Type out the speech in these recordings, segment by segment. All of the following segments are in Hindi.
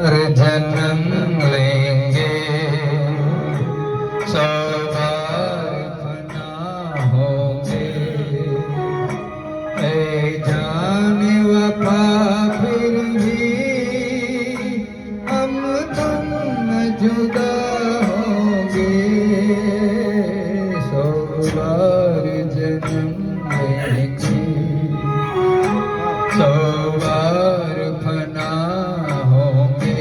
जन्म लेंगे, 100 बार फना होंगे। ए जाने वफा फिर भी हम तुम न जुदा होंगे। 100 बार जन्म लेंगे, 100 बार फना होंगे।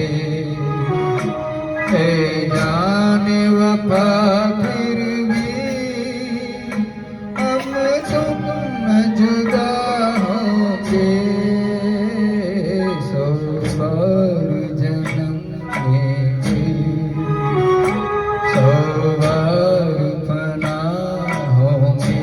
ए जाने वफा फिर भी हम तुम न जुदा होंगे। 100 बार जन्म लेंगे, 100 बार फना होंगे।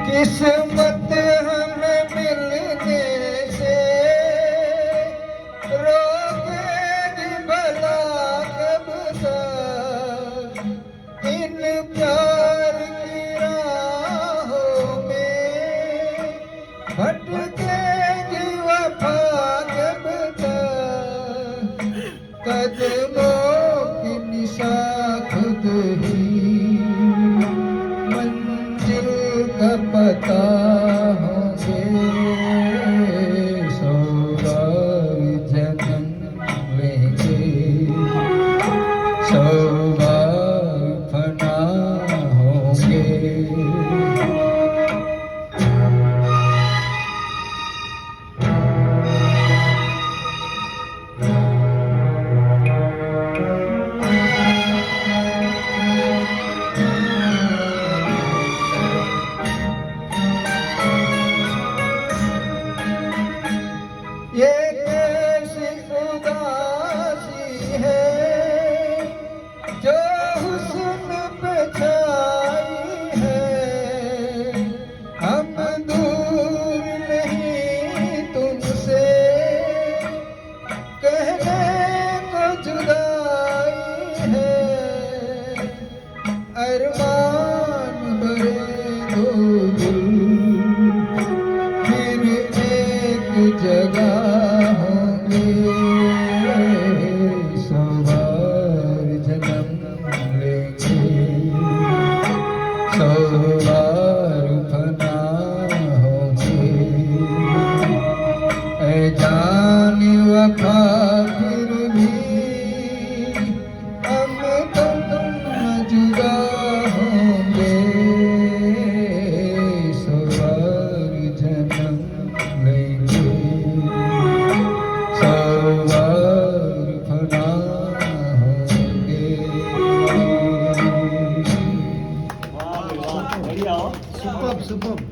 किस्मत हमें मिलने से रोकेगी भला कब तक। इन प्यार की राहों में भटकेगी वफा कब तक। कदमों की निशा खुद ही मंजिल का पता होंगे। 100 बार जन्म लेंगे, 100 बार फना होंगे। ये कैसी उदासी है जो हुस्न पे छाई है। हम दूर नहीं तुमसे, कहने को जुदाई है। अरमान भरे दो दिल फिर एक जगह होंगे। 100 बार जन्म लेंगे, 100 बार फना होंगे। ए जाने वफा फिर भी हम तुम न जुदा होंगे। 100 बार जन्म लेंगे, 100 बार फना होंगे। बढ़िया हो, सुपर सुपर।